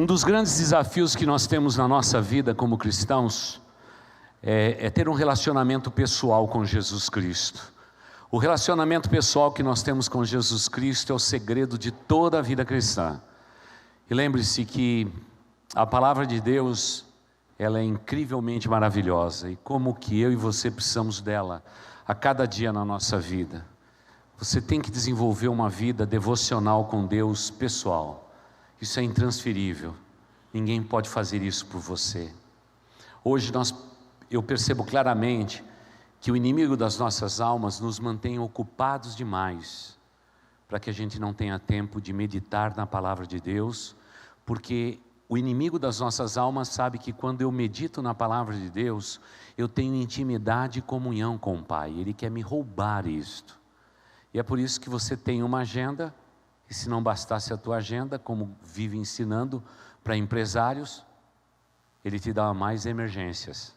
dos grandes desafios que nós temos na nossa vida como cristãos é ter um relacionamento pessoal com Jesus Cristo. O relacionamento pessoal que nós temos com Jesus Cristo é o segredo de toda a vida cristã. E lembre-se que a palavra de Deus, ela é incrivelmente maravilhosa, e como que eu e você precisamos dela a cada dia na nossa vida. Você tem que desenvolver uma vida devocional com Deus pessoal. Isso é intransferível. Ninguém pode fazer isso por você. Hoje eu percebo claramente que o inimigo das nossas almas nos mantém ocupados demais, para que a gente não tenha tempo de meditar na palavra de Deus, porque o inimigo das nossas almas sabe que quando eu medito na palavra de Deus, eu tenho intimidade e comunhão com o Pai. Ele quer me roubar isto. E é por isso que você tem uma agenda, e se não bastasse a tua agenda, como vive ensinando para empresários, ele te dá mais emergências.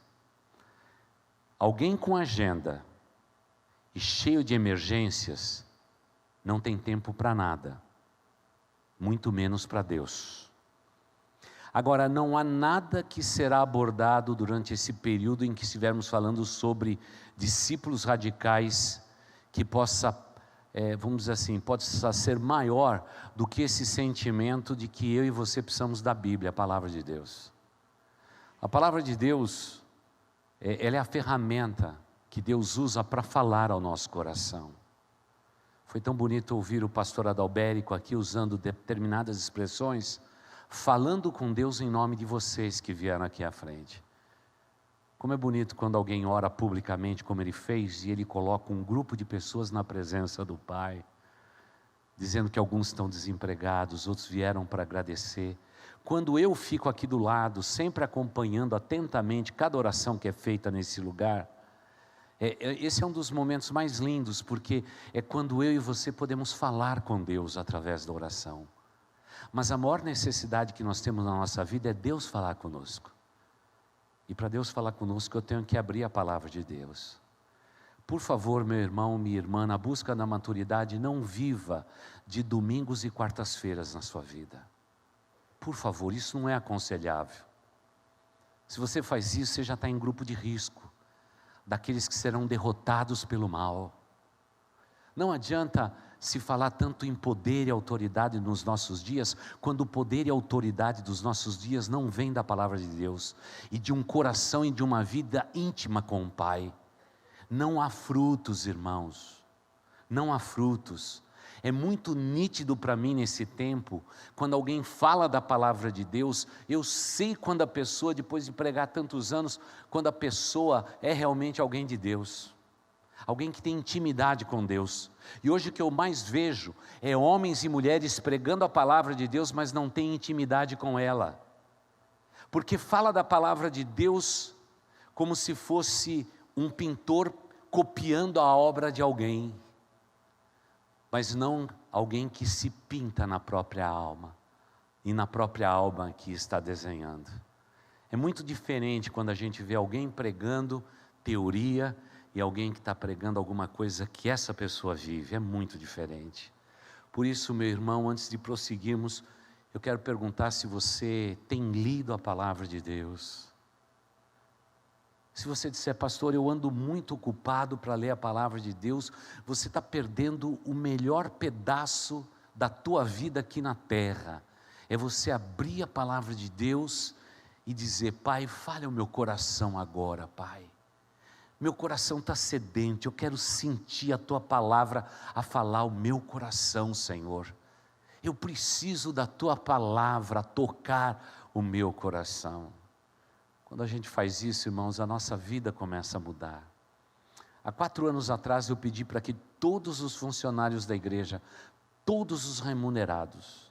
Alguém com agenda e cheio de emergências não tem tempo para nada, muito menos para Deus. Agora, não há nada que será abordado durante esse período em que estivermos falando sobre discípulos radicais que possa, vamos dizer assim, possa ser maior do que esse sentimento de que eu e você precisamos da Bíblia, a palavra de Deus. A palavra de Deus, ela é a ferramenta que Deus usa para falar ao nosso coração. Foi tão bonito ouvir o pastor Adalberico aqui usando determinadas expressões, falando com Deus em nome de vocês que vieram aqui à frente. Como é bonito quando alguém ora publicamente como ele fez, e ele coloca um grupo de pessoas na presença do Pai, dizendo que alguns estão desempregados, outros vieram para agradecer. Quando eu fico aqui do lado, sempre acompanhando atentamente cada oração que é feita nesse lugar, esse é um dos momentos mais lindos, porque é quando eu e você podemos falar com Deus através da oração. Mas a maior necessidade que nós temos na nossa vida é Deus falar conosco. E para Deus falar conosco, eu tenho que abrir a palavra de Deus. Por favor, meu irmão, minha irmã, na busca da maturidade, não viva de domingos e quartas-feiras na sua vida. Por favor, isso não é aconselhável. Se você faz isso, você já está em grupo de risco, daqueles que serão derrotados pelo mal. Não adianta se falar tanto em poder e autoridade nos nossos dias, quando o poder e a autoridade dos nossos dias não vem da palavra de Deus, e de um coração e de uma vida íntima com o Pai. Não há frutos, irmãos, não há frutos. É muito nítido para mim nesse tempo, quando alguém fala da palavra de Deus, eu sei quando a pessoa, depois de pregar tantos anos, quando a pessoa é realmente alguém de Deus, alguém que tem intimidade com Deus. E hoje o que eu mais vejo é homens e mulheres pregando a palavra de Deus, mas não tem intimidade com ela, porque fala da palavra de Deus como se fosse um pintor copiando a obra de alguém, mas não alguém que se pinta na própria alma, e na própria alma que está desenhando. É muito diferente quando a gente vê alguém pregando teoria, e alguém que está pregando alguma coisa que essa pessoa vive, é muito diferente. Por isso, meu irmão, antes de prosseguirmos, eu quero perguntar se você tem lido a palavra de Deus. Se você disser, pastor, eu ando muito ocupado para ler a palavra de Deus, você está perdendo o melhor pedaço da tua vida aqui na terra. É você abrir a palavra de Deus e dizer, Pai, fale ao meu coração agora, Pai. Meu coração está sedento, eu quero sentir a tua palavra a falar ao meu coração, Senhor. Eu preciso da tua palavra a tocar o meu coração. Quando a gente faz isso, irmãos, a nossa vida começa a mudar. Há 4 anos atrás eu pedi para que todos os funcionários da igreja, todos os remunerados,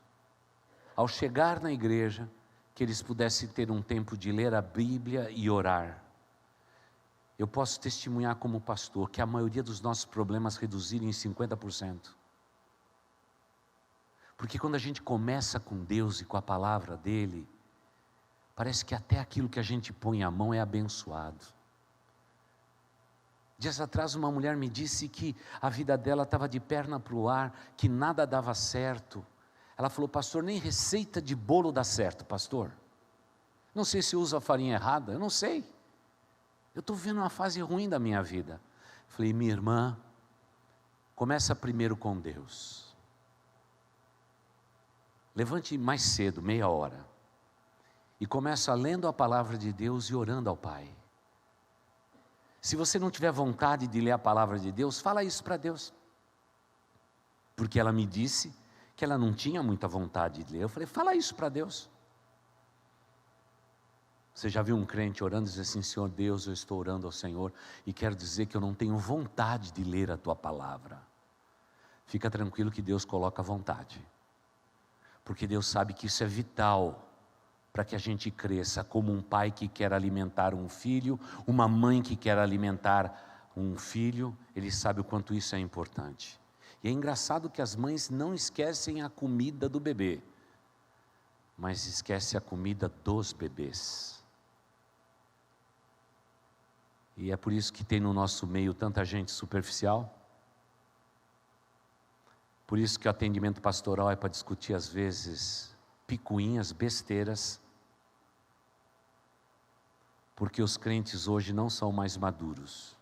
ao chegar na igreja, que eles pudessem ter um tempo de ler a Bíblia e orar. Eu posso testemunhar como pastor que a maioria dos nossos problemas reduziram em 50%. Porque quando a gente começa com Deus e com a palavra dEle, parece que até aquilo que a gente põe a mão é abençoado. Dias atrás uma mulher me disse que a vida dela estava de perna para o ar, que nada dava certo. Ela falou: pastor, nem receita de bolo dá certo, pastor. Não sei se usa a farinha errada, eu não sei. Eu estou vivendo uma fase ruim da minha vida. Falei: minha irmã, começa primeiro com Deus. Levante mais cedo, meia hora. E começa lendo a palavra de Deus e orando ao Pai. Se você não tiver vontade de ler a palavra de Deus, fala isso para Deus. Porque ela me disse que ela não tinha muita vontade de ler. Eu falei: fala isso para Deus. Você já viu um crente orando e dizer assim: Senhor Deus, eu estou orando ao Senhor e quero dizer que eu não tenho vontade de ler a Tua palavra. Fica tranquilo que Deus coloca vontade. Porque Deus sabe que isso é vital para que a gente cresça como um pai que quer alimentar um filho, uma mãe que quer alimentar um filho. Ele sabe o quanto isso é importante. E é engraçado que as mães não esquecem a comida do bebê, mas esquecem a comida dos bebês. E é por isso que tem no nosso meio tanta gente superficial. Por isso que o atendimento pastoral é para discutir às vezes picuinhas, besteiras. Porque os crentes hoje não são mais maduros.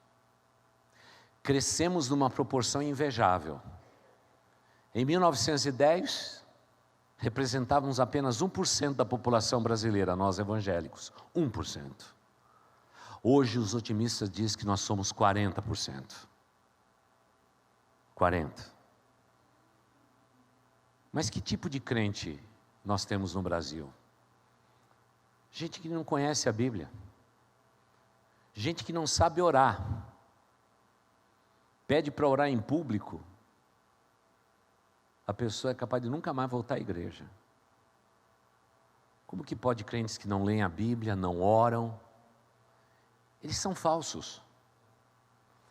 Crescemos numa proporção invejável. Em 1910, representávamos apenas 1% da população brasileira, nós evangélicos. 1%. Hoje os otimistas dizem que nós somos 40%. 40%. Mas que tipo de crente nós temos no Brasil? Gente que não conhece a Bíblia. Gente que não sabe orar. Pede para orar em público. A pessoa é capaz de nunca mais voltar à igreja. Como que pode crentes que não leem a Bíblia, não oram? Eles são falsos.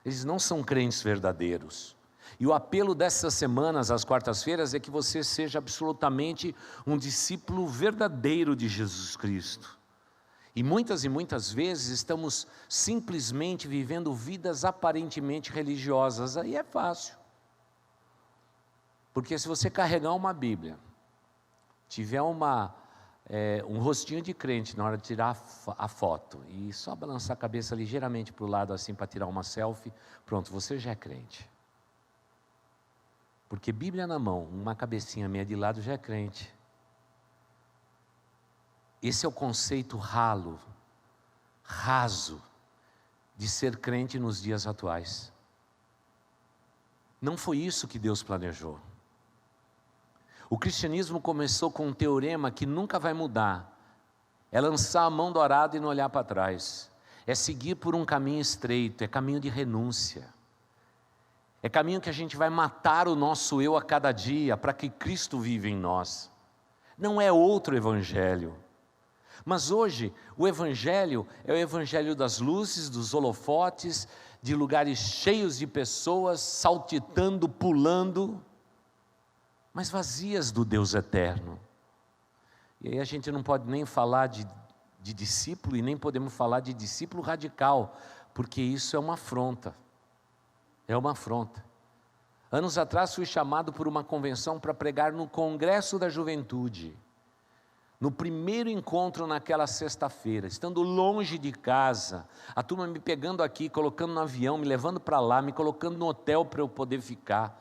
Eles não são crentes verdadeiros. E o apelo dessas semanas, às quartas-feiras, é que você seja absolutamente um discípulo verdadeiro de Jesus Cristo. E muitas vezes estamos simplesmente vivendo vidas aparentemente religiosas. Aí é fácil. Porque se você carregar uma Bíblia, tiver um rostinho de crente na hora de tirar a foto, e só balançar a cabeça ligeiramente para o lado assim para tirar uma selfie, pronto, você já é crente. Porque Bíblia na mão, uma cabecinha meia de lado já é crente. Esse é o conceito raso, de ser crente nos dias atuais. Não foi isso que Deus planejou. O cristianismo começou com um teorema que nunca vai mudar. É lançar a mão do arado e não olhar para trás. É seguir por um caminho estreito, é caminho de renúncia. É caminho que a gente vai matar o nosso eu a cada dia, para que Cristo viva em nós. Não é outro evangelho. Mas hoje, o evangelho é o evangelho das luzes, dos holofotes, de lugares cheios de pessoas, saltitando, pulando, mas vazias do Deus eterno. E aí a gente não pode nem falar de discípulo, e nem podemos falar de discípulo radical, porque isso é uma afronta. É uma afronta. Anos atrás fui chamado por uma convenção para pregar no Congresso da Juventude. No primeiro encontro naquela sexta-feira, estando longe de casa, a turma me pegando aqui, colocando no avião, me levando para lá, me colocando no hotel para eu poder ficar.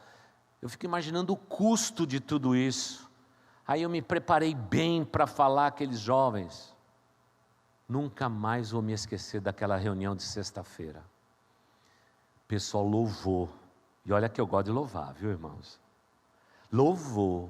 Eu fico imaginando o custo de tudo isso. Aí eu me preparei bem para falar àqueles jovens. Nunca mais vou me esquecer daquela reunião de sexta-feira. O pessoal louvou, e olha que eu gosto de louvar, viu, irmãos? Louvou,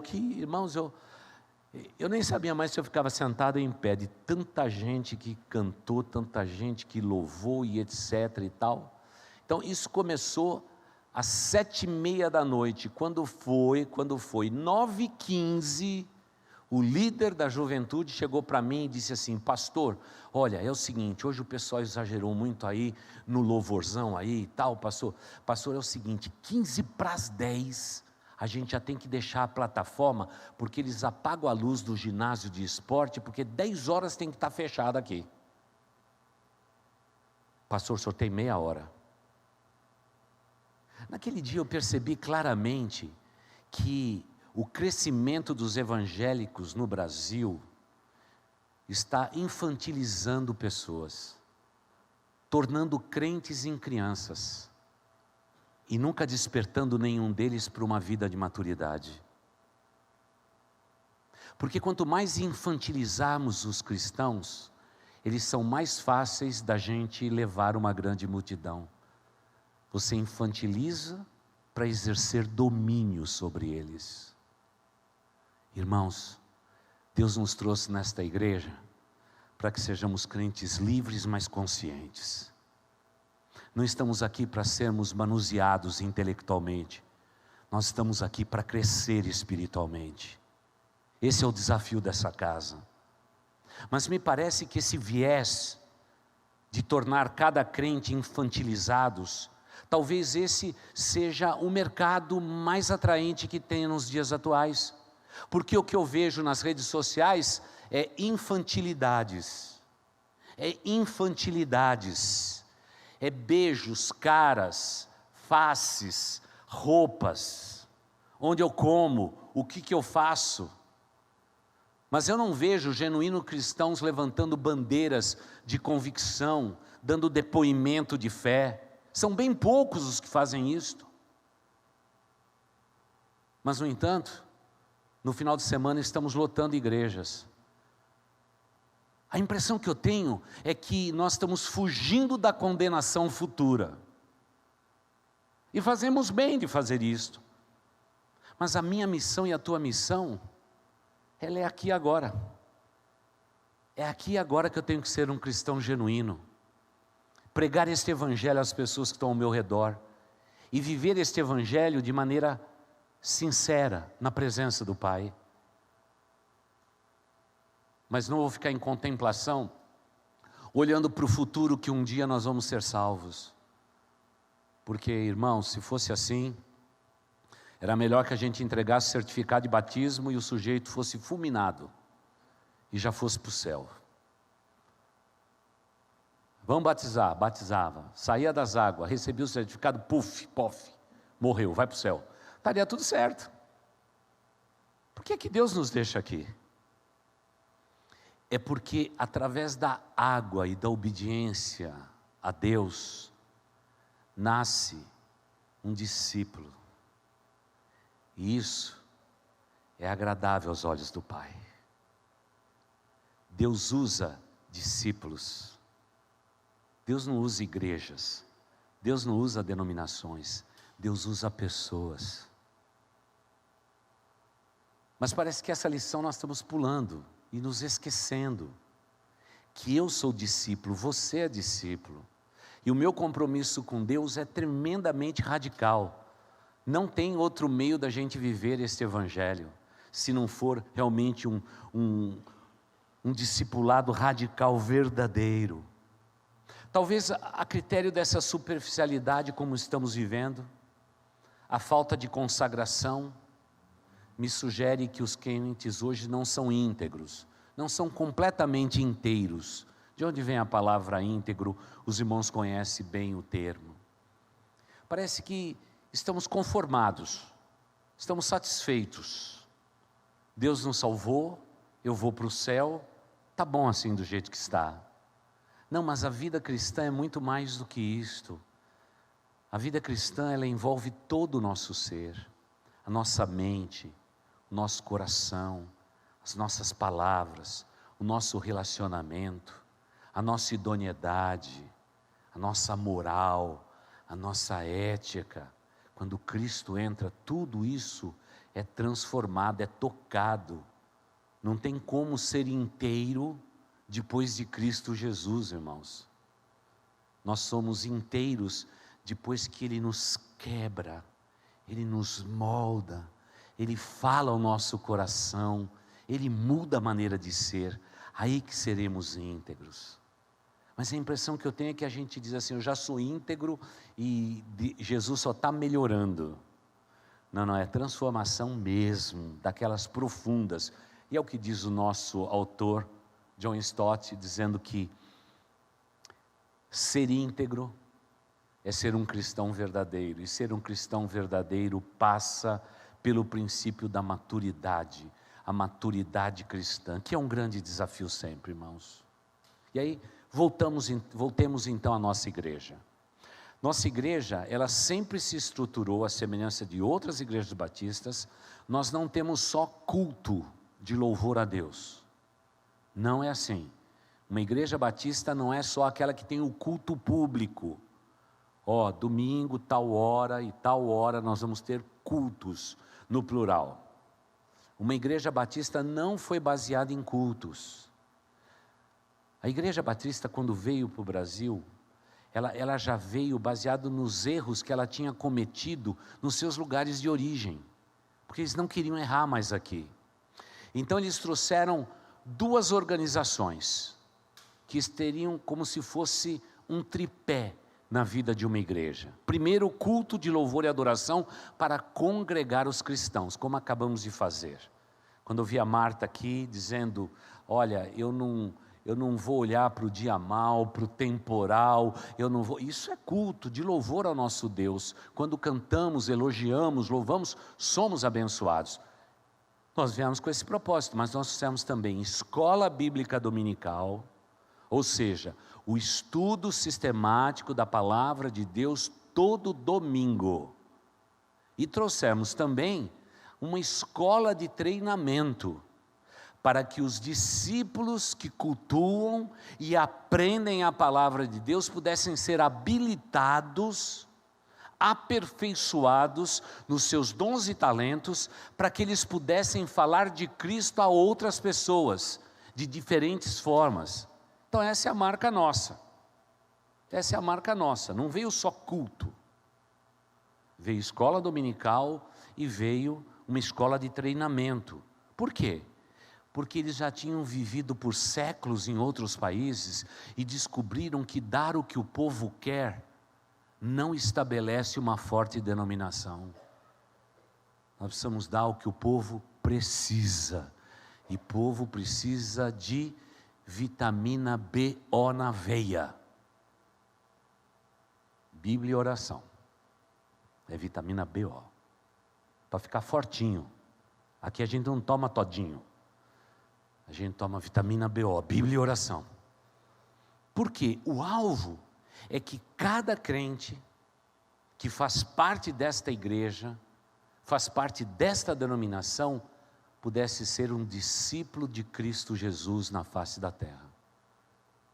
que, irmãos, eu nem sabia mais se eu ficava sentado em pé, de tanta gente que cantou, tanta gente que louvou e etc e tal. Então isso começou às 7:30 da noite, quando foi 9:15, o líder da juventude chegou para mim e disse assim: pastor, olha, é o seguinte, hoje o pessoal exagerou muito aí no louvorzão aí e tal, pastor, é o seguinte, 9:45, a gente já tem que deixar a plataforma, porque eles apagam a luz do ginásio de esporte, porque 10 horas tem que estar fechado aqui. Pastor, só tem meia hora. Naquele dia eu percebi claramente que o crescimento dos evangélicos no Brasil está infantilizando pessoas, tornando crentes em crianças e nunca despertando nenhum deles para uma vida de maturidade. Porque quanto mais infantilizarmos os cristãos, eles são mais fáceis da gente levar uma grande multidão. Você infantiliza para exercer domínio sobre eles. Irmãos, Deus nos trouxe nesta igreja para que sejamos crentes livres, mas conscientes. Não estamos aqui para sermos manuseados intelectualmente. Nós estamos aqui para crescer espiritualmente. Esse é o desafio dessa casa. Mas me parece que esse viés de tornar cada crente infantilizados, talvez esse seja o mercado mais atraente que tem nos dias atuais. Porque o que eu vejo nas redes sociais é infantilidades. É beijos, caras, faces, roupas, onde eu como, o que eu faço. Mas eu não vejo genuínos cristãos levantando bandeiras de convicção, dando depoimento de fé. São bem poucos os que fazem isto. Mas, no entanto, no final de semana estamos lotando igrejas. A impressão que eu tenho é que nós estamos fugindo da condenação futura. E fazemos bem de fazer isto. Mas a minha missão e a tua missão, ela é aqui e agora. É aqui e agora que eu tenho que ser um cristão genuíno. Pregar este evangelho às pessoas que estão ao meu redor. E viver este evangelho de maneira sincera, na presença do Pai. Mas não vou ficar em contemplação, olhando para o futuro que um dia nós vamos ser salvos. Porque, irmãos, se fosse assim, era melhor que a gente entregasse certificado de batismo e o sujeito fosse fulminado e já fosse para o céu. Vamos batizar, batizava, saía das águas, recebia o certificado, puf, pof, morreu, vai para o céu. Estaria tudo certo. Por que Deus nos deixa aqui? É porque através da água e da obediência a Deus, nasce um discípulo. E isso é agradável aos olhos do Pai. Deus usa discípulos. Deus não usa igrejas. Deus não usa denominações. Deus usa pessoas. Mas parece que essa lição nós estamos pulando e nos esquecendo. Que eu sou discípulo, você é discípulo. E o meu compromisso com Deus é tremendamente radical. Não tem outro meio da gente viver este evangelho, se não for realmente um discipulado radical verdadeiro. Talvez a critério dessa superficialidade como estamos vivendo, a falta de consagração, me sugere que os crentes hoje não são íntegros, não são completamente inteiros. De onde vem a palavra íntegro? Os irmãos conhecem bem o termo. Parece que estamos conformados, estamos satisfeitos. Deus nos salvou, eu vou para o céu, está bom assim do jeito que está. Não, mas a vida cristã é muito mais do que isto. A vida cristã, ela envolve todo o nosso ser, a nossa mente, o nosso coração, as nossas palavras, o nosso relacionamento, a nossa idoneidade, a nossa moral, a nossa ética. Quando Cristo entra, tudo isso é transformado, é tocado. Não tem como ser inteiro depois de Cristo Jesus, irmãos. Nós somos inteiros depois que Ele nos quebra, Ele nos molda, Ele fala ao nosso coração, Ele muda a maneira de ser, aí que seremos íntegros. Mas a impressão que eu tenho é que a gente diz assim, eu já sou íntegro e Jesus só está melhorando. Não, é transformação mesmo, daquelas profundas. E é o que diz o nosso autor, John Stott, dizendo que ser íntegro é ser um cristão verdadeiro. E ser um cristão verdadeiro passa pelo princípio da maturidade, a maturidade cristã, que é um grande desafio sempre, irmãos. E aí, voltemos então à nossa igreja. Nossa igreja, ela sempre se estruturou à semelhança de outras igrejas batistas. Nós não temos só culto de louvor a Deus. Não é assim. Uma igreja batista não é só aquela que tem o culto público. Domingo, tal hora e tal hora nós vamos ter cultos, no plural. Uma igreja batista não foi baseada em cultos. A igreja batista, quando veio para o Brasil, ela já veio baseado nos erros que ela tinha cometido nos seus lugares de origem, porque eles não queriam errar mais aqui. Então eles trouxeram duas organizações, que teriam como se fosse um tripé na vida de uma igreja. Primeiro, o culto de louvor e adoração para congregar os cristãos, como acabamos de fazer. Quando eu vi a Marta aqui dizendo, olha, eu não vou olhar para o dia mal, para o temporal, isso é culto de louvor ao nosso Deus. Quando cantamos, elogiamos, louvamos, somos abençoados. Nós viemos com esse propósito, mas nós fizemos também escola bíblica dominical, ou seja, o estudo sistemático da palavra de Deus todo domingo. E trouxemos também uma escola de treinamento, para que os discípulos que cultuam e aprendem a palavra de Deus pudessem ser habilitados, aperfeiçoados nos seus dons e talentos, para que eles pudessem falar de Cristo a outras pessoas, de diferentes formas. Então essa é a marca nossa. Essa é a marca nossa. Não veio só culto. Veio escola dominical e veio uma escola de treinamento. Por quê? Porque eles já tinham vivido por séculos em outros países e descobriram que dar o que o povo quer não estabelece uma forte denominação. Nós precisamos dar o que o povo precisa. E o povo precisa de vitamina BO na veia. Bíblia e oração. É vitamina BO. Para ficar fortinho. Aqui a gente não toma todinho. A gente toma vitamina BO, Bíblia e oração. Porque o alvo é que cada crente que faz parte desta igreja, faz parte desta denominação, pudesse ser um discípulo de Cristo Jesus na face da terra.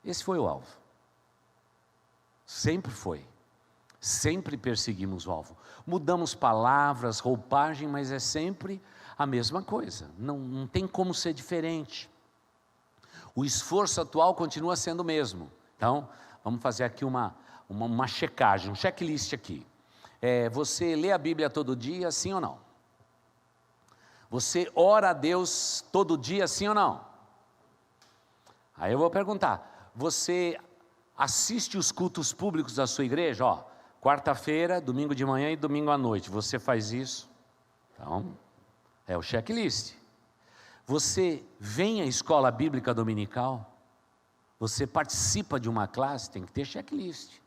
Esse foi o alvo. Sempre foi. Sempre perseguimos o alvo. Mudamos palavras, roupagem, mas é sempre a mesma coisa. Não tem como ser diferente. O esforço atual continua sendo o mesmo. Então, vamos fazer aqui uma checagem, um checklist aqui. Você lê a Bíblia todo dia, sim ou não? Você ora a Deus todo dia, sim ou não? Aí eu vou perguntar, você assiste os cultos públicos da sua igreja? Quarta-feira, domingo de manhã e domingo à noite, você faz isso? Então, é o checklist. Você vem à escola bíblica dominical? Você participa de uma classe? Tem que ter checklist.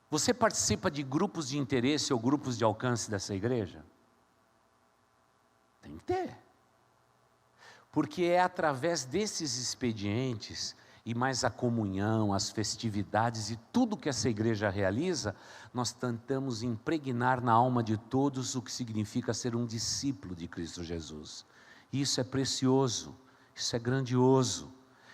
Você participa de grupos de interesse ou grupos de alcance dessa igreja? Tem que ter. Porque é através desses expedientes, e mais a comunhão, as festividades e tudo que essa igreja realiza, nós tentamos impregnar na alma de todos o que significa ser um discípulo de Cristo Jesus. E isso é precioso, isso é grandioso.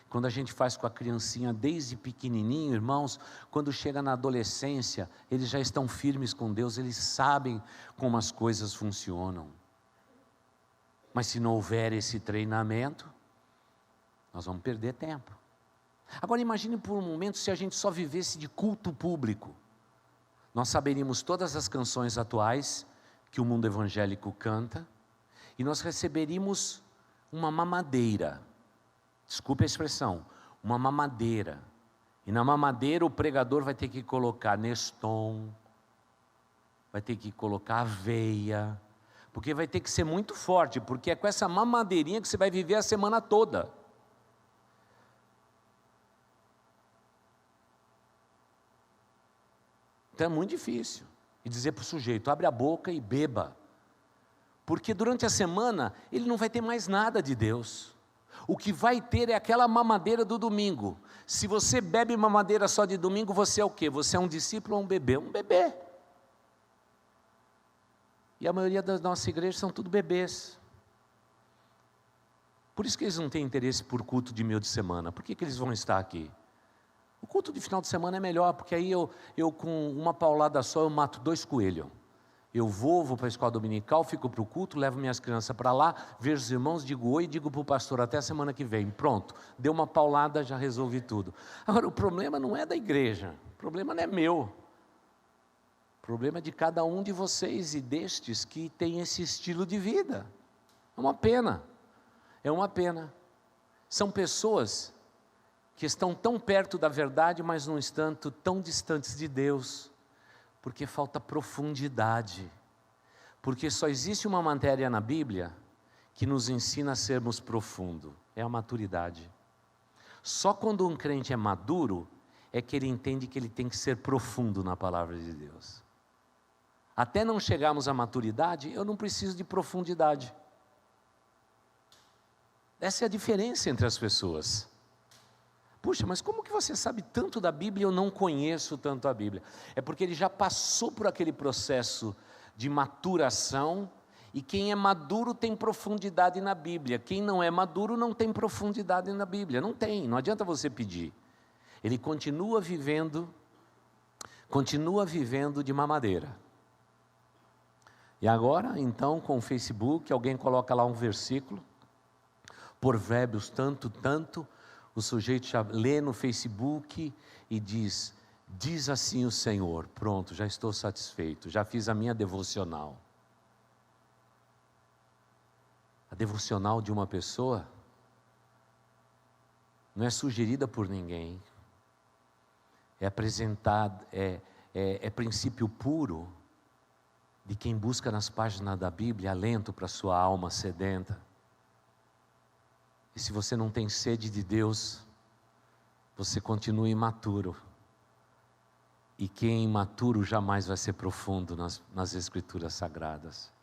Quando a gente faz com a criancinha desde pequenininho, irmãos, quando chega na adolescência, eles já estão firmes com Deus, eles sabem como as coisas funcionam. Mas se não houver esse treinamento, nós vamos perder tempo. Agora imagine por um momento se a gente só vivesse de culto público. Nós saberíamos todas as canções atuais que o mundo evangélico canta, e nós receberíamos uma mamadeira, desculpe a expressão, uma mamadeira, e na mamadeira o pregador vai ter que colocar Neston, vai ter que colocar aveia, porque vai ter que ser muito forte, porque é com essa mamadeirinha que você vai viver a semana toda. Então é muito difícil. E dizer para o sujeito, abre a boca e beba. Porque durante a semana, ele não vai ter mais nada de Deus. O que vai ter é aquela mamadeira do domingo. Se você bebe mamadeira só de domingo, você é o quê? Você é um discípulo ou um bebê? Um bebê. E a maioria das nossas igrejas são tudo bebês. Por isso que eles não têm interesse por culto de meio de semana. Por que eles vão estar aqui? O culto de final de semana é melhor, porque aí eu com uma paulada só, eu mato 2 coelhos. Eu vou para a escola dominical, fico para o culto, levo minhas crianças para lá, vejo os irmãos, digo oi, digo para o pastor, até a semana que vem. Pronto, deu uma paulada, já resolvi tudo. Agora, o problema não é da igreja, o problema não é meu. O problema é de cada um de vocês e destes que tem esse estilo de vida. É uma pena. É uma pena. São pessoas que estão tão perto da verdade, mas no entanto tão distantes de Deus, porque falta profundidade. Porque só existe uma matéria na Bíblia que nos ensina a sermos profundos, é a maturidade. Só quando um crente é maduro, é que ele entende que ele tem que ser profundo na palavra de Deus. Até não chegarmos à maturidade, eu não preciso de profundidade. Essa é a diferença entre as pessoas. Puxa, mas como que você sabe tanto da Bíblia e eu não conheço tanto a Bíblia? É porque ele já passou por aquele processo de maturação, e quem é maduro tem profundidade na Bíblia. Quem não é maduro não tem profundidade na Bíblia. Não tem, não adianta você pedir. Ele continua vivendo de mamadeira. E agora, então, com o Facebook, alguém coloca lá um versículo, Provérbios tanto, o sujeito já lê no Facebook e diz assim o Senhor, pronto, já estou satisfeito, já fiz a minha devocional. A devocional de uma pessoa não é sugerida por ninguém, é apresentada, é princípio puro de quem busca nas páginas da Bíblia alento para sua alma sedenta. E se você não tem sede de Deus, você continua imaturo. E quem é imaturo jamais vai ser profundo nas Escrituras Sagradas.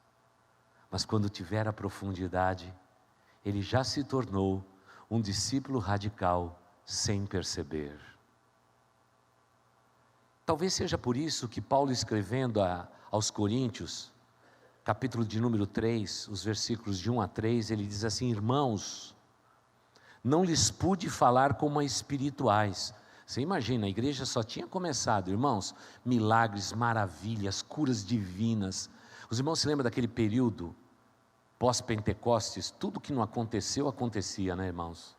Mas quando tiver a profundidade, ele já se tornou um discípulo radical sem perceber. Talvez seja por isso que Paulo, escrevendo aos Coríntios, capítulo de número 3, os versículos de 1 a 3, ele diz assim: irmãos, não lhes pude falar como a espirituais. Você imagina, a igreja só tinha começado, irmãos, milagres, maravilhas, curas divinas. Os irmãos se lembram daquele período pós-Pentecostes? Tudo que não aconteceu, acontecia, né, irmãos?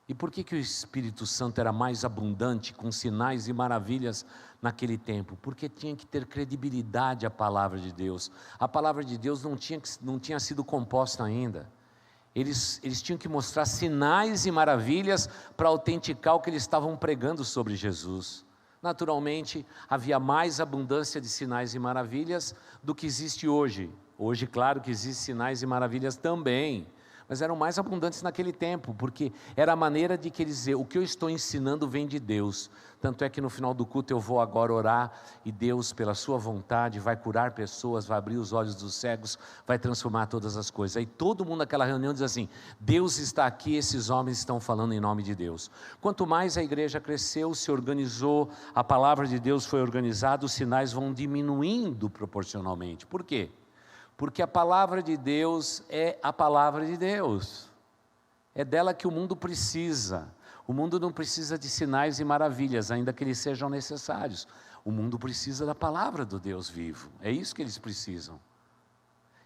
E por que o Espírito Santo era mais abundante, com sinais e maravilhas naquele tempo? Porque tinha que ter credibilidade a palavra de Deus. A palavra de Deus não tinha sido composta ainda. Eles tinham que mostrar sinais e maravilhas para autenticar o que eles estavam pregando sobre Jesus. Naturalmente, havia mais abundância de sinais e maravilhas do que existe hoje. Hoje, claro que existem sinais e maravilhas também, mas eram mais abundantes naquele tempo, porque era a maneira de que eles diziam, o que eu estou ensinando vem de Deus. Tanto é que no final do culto eu vou agora orar, e Deus, pela sua vontade, vai curar pessoas, vai abrir os olhos dos cegos, vai transformar todas as coisas. Aí todo mundo naquela reunião diz assim: Deus está aqui, esses homens estão falando em nome de Deus. Quanto mais a igreja cresceu, se organizou, a palavra de Deus foi organizada, os sinais vão diminuindo proporcionalmente. Por quê? Porque a palavra de Deus é a palavra de Deus, é dela que o mundo precisa. O mundo não precisa de sinais e maravilhas, ainda que eles sejam necessários. O mundo precisa da palavra do Deus vivo, é isso que eles precisam.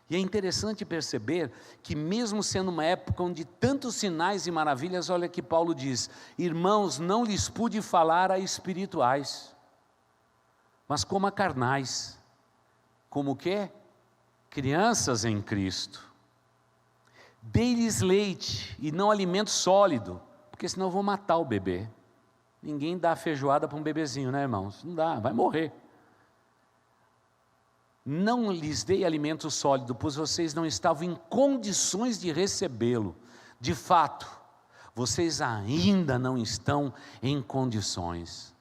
E é interessante perceber que mesmo sendo uma época onde tantos sinais e maravilhas, olha que Paulo diz: irmãos, não lhes pude falar a espirituais, mas como a carnais. Como o quê? Crianças em Cristo. Dei-lhes leite e não alimento sólido, porque senão eu vou matar o bebê. Ninguém dá feijoada para um bebezinho, né, irmãos? Não dá, vai morrer. Não lhes dei alimento sólido, pois vocês não estavam em condições de recebê-lo. De fato, vocês ainda não estão em condições.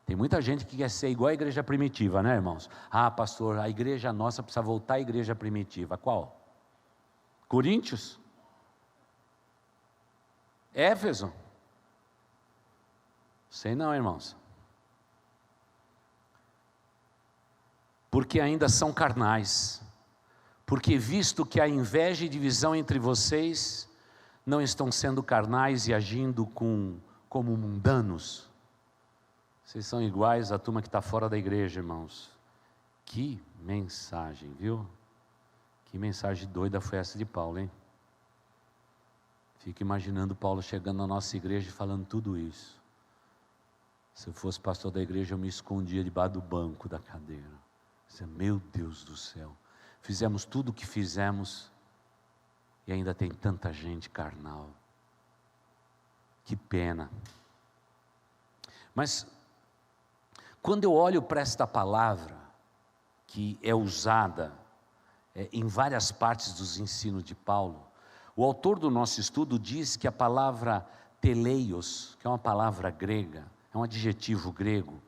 Tem muita gente que quer ser igual à igreja primitiva, né, irmãos? Ah, pastor, a igreja nossa precisa voltar à igreja primitiva. Qual? Coríntios? Éfeso? Sei não, irmãos. Porque ainda são carnais. Porque visto que há inveja e divisão entre vocês, não estão sendo carnais e agindo como mundanos. Vocês são iguais à turma que está fora da igreja, irmãos. Que mensagem, viu? Que mensagem doida foi essa de Paulo, hein? Fico imaginando Paulo chegando na nossa igreja e falando tudo isso. Se eu fosse pastor da igreja, eu me escondia debaixo do banco da cadeira. Dizia, meu Deus do céu, fizemos tudo o que fizemos e ainda tem tanta gente carnal. Que pena. Mas quando eu olho para esta palavra, que é usada em várias partes dos ensinos de Paulo, o autor do nosso estudo diz que a palavra teleios, que é uma palavra grega, é um adjetivo grego,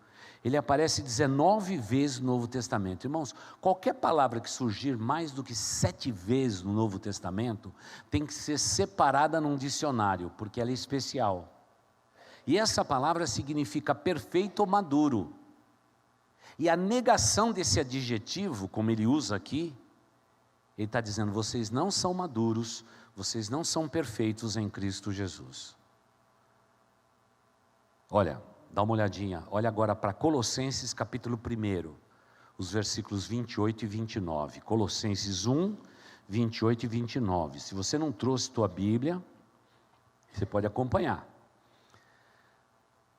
ele aparece 19 vezes no Novo Testamento. Irmãos, qualquer palavra que surgir mais do que 7 vezes no Novo Testamento, tem que ser separada num dicionário, porque ela é especial. E essa palavra significa perfeito ou maduro. E a negação desse adjetivo, como ele usa aqui, ele está dizendo, vocês não são maduros, vocês não são perfeitos em Cristo Jesus. Olha, dá uma olhadinha, olha agora para Colossenses capítulo 1, os versículos 28 e 29. Colossenses 1, 28 e 29. Se você não trouxe tua Bíblia, você pode acompanhar.